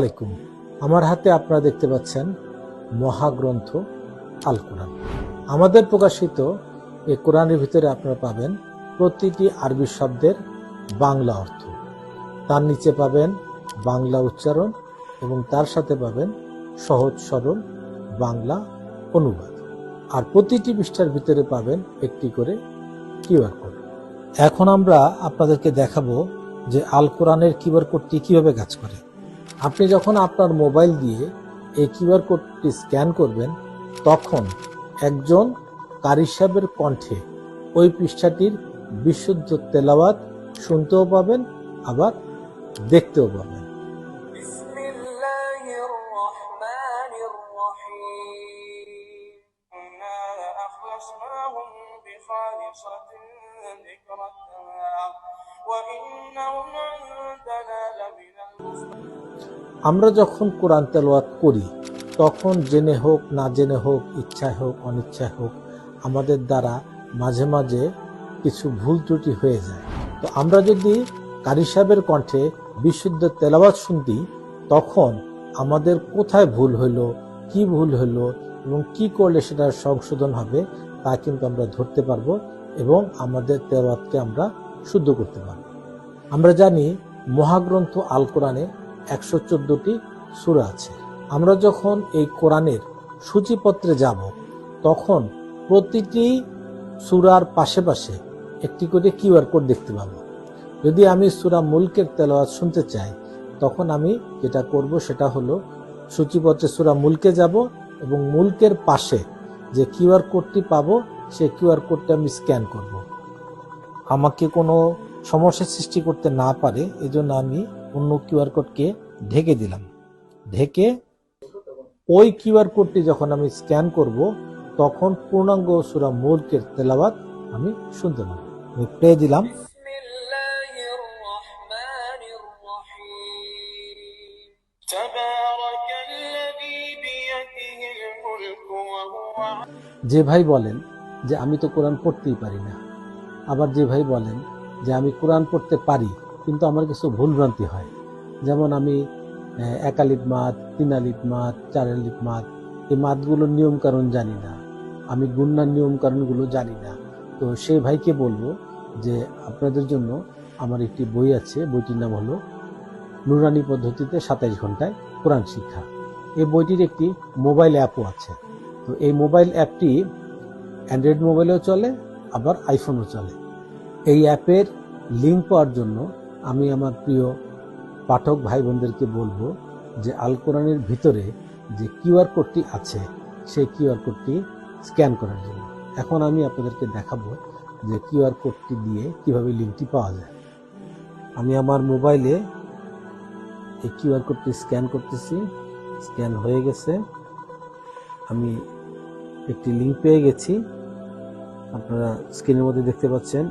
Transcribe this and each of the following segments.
আলাইকুম। আমার হাতে আপনারা দেখতে পাচ্ছেন মহাগ্রন্থ আল কোরআন। আমাদের প্রকাশিত এই কোরআনের ভিতরে আপনারা পাবেন প্রতিটি আরবি শব্দের বাংলা অর্থ, তার নিচে পাবেন বাংলা উচ্চারণ এবং তার সাথে পাবেন সহজ সরল বাংলা অনুবাদ। আর প্রতিটি পৃষ্ঠার ভিতরে পাবেন একটি করে কিউআর কোড। এখন আমরা আপনাদেরকে দেখাবো যে আল কোরআনের কিউআর কোডটি কিভাবে কাজ করে। আপনি যখন আপনার মোবাইল দিয়ে এই কিউআর কোডটি স্ক্যান করবেন, তখন একজন কারি সাহেবের কণ্ঠে ওই পৃষ্ঠাটির বিশুদ্ধ তেলাওয়াত শুনতেও পাবেন, আবার দেখতেও পাবেন। আমরা যখন কোরআন তেলাওয়াত করি, তখন জেনে হোক না জেনে হোক, ইচ্ছায় হোক অনিচ্ছায় হোক, আমাদের দ্বারা মাঝে মাঝে কিছু ভুল ত্রুটি হয়ে যায়। তো আমরা যদি কারি সাহেবের কণ্ঠে বিশুদ্ধ তেলাওয়াত শুনতি, তখন আমাদের কোথায় ভুল হইলো, কি ভুল হইলো এবং কি করলে সেটা সংশোধন হবে তা কিন্তু আমরা ধরতে পারবো এবং আমাদের তেলাওয়াতকে আমরা শুদ্ধ করতে পারবো। আমরা জানি মহাগ্রন্থ আল কোরআনে 114টি সূরা আছে। আমরা যখন এই কোরআনের সূচিপত্রে যাব, তখন প্রতিটি সূরার পাশে পাশে একটি করে কিউআর কোড দেখতে পাবো। যদি আমি সূরা মুলকের তেলাওয়াত শুনতে চাই, তখন আমি যেটা করব সেটা হলো সূচিপত্রে সূরা মুলকে যাব এবং মুলকের পাশে যে কিউআর কোডটি পাবো, সেই কিউআর কোডটা আমি স্ক্যান করব। আমাকে কোনো সমস্যার সৃষ্টি করতে না পারে এজন্য আমি অন্য কিউআর কোডকে ঢেকে দিলাম। ঢেকে ওই কিউআর কোডটি যখন আমি স্ক্যান করব, তখন পূর্ণাঙ্গ সূরা মুলকের তেলাওয়াত আমি শুনতে পাবো। আমি প্লে দিলাম। যে ভাই বলেন যে আমি তো কোরআন পড়তেই পারি না, আবার যে ভাই বলেন যে আমি কোরআন পড়তে পারি কিন্তু আমার কিছু ভুলভ্রান্তি হয়, যেমন আমি এক আলিফ মাদ, তিন আলিফ মাদ, চার আলিফ মাদ, এই মাদগুলোর নিয়ম কারণ জানি না, আমি গুণনার নিয়ম কারণগুলো জানি না। তো সেই ভাইকে বলবো যে আপনাদের জন্য আমার একটি বই আছে, বইটির নাম হলো নুরানি পদ্ধতিতে 27 ঘন্টায় কোরআন শিক্ষা। এই বইটির একটি মোবাইল অ্যাপও আছে। তো এই মোবাইল অ্যাপটি অ্যান্ড্রয়েড মোবাইলেও চলে, আবার আইফোনও চলে। এই অ্যাপের লিঙ্ক পাওয়ার জন্য আমি আমার প্রিয় পাঠক ভাই বোনদেরকে বলবো যে আল কোরআনের ভিতরে যে কিউআর কোডটি আছে, সেই কিউআর কোডটি স্ক্যান করার জন্য। এখন আমি আপনাদেরকে দেখাবো যে কিউআর কোডটি দিয়ে কিভাবে লিঙ্কটি পাওয়া যায়। আমি আমার মোবাইলে এই কিউআর কোডটি স্ক্যান করতেছি। স্ক্যান হয়ে গেছে, আমি একটি লিঙ্ক পেয়ে গেছি, আপনারা স্ক্রিনের মধ্যে দেখতে পাচ্ছেন।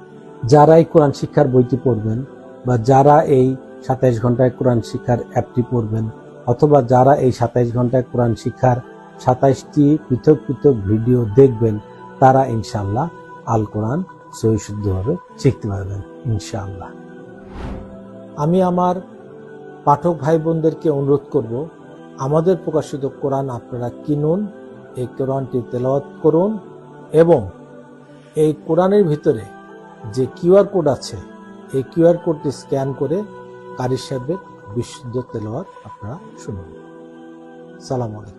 যারা এই কোরআন শিক্ষার বইটি পড়বেন, বা যারা এই 27 ঘন্টায় কোরআন শিক্ষার অ্যাপটি পড়বেন, অথবা যারা এই 27 ঘন্টায় কোরআন শিক্ষার 27টি পৃথক পৃথক ভিডিও দেখবেন, তারা ইনশাআল্লাহ আল কোরআন সহিশুদ্ধভাবে শিখতে পারবেন ইনশাআল্লাহ। আমি আমার পাঠক ভাই বোনদেরকে অনুরোধ করব, আমাদের প্রকাশিত কোরআন আপনারা কিনুন, এই কোরআনটি তেলাওয়াত করুন এবং এই কোরআনের ভিতরে যে কিউআর কোড আছে, এই কিউআর কোডটি স্ক্যান করে কারি সাহেবের বিশুদ্ধ তেলাওয়াত আপনারা শুনুন। সালাম আলাইকুম।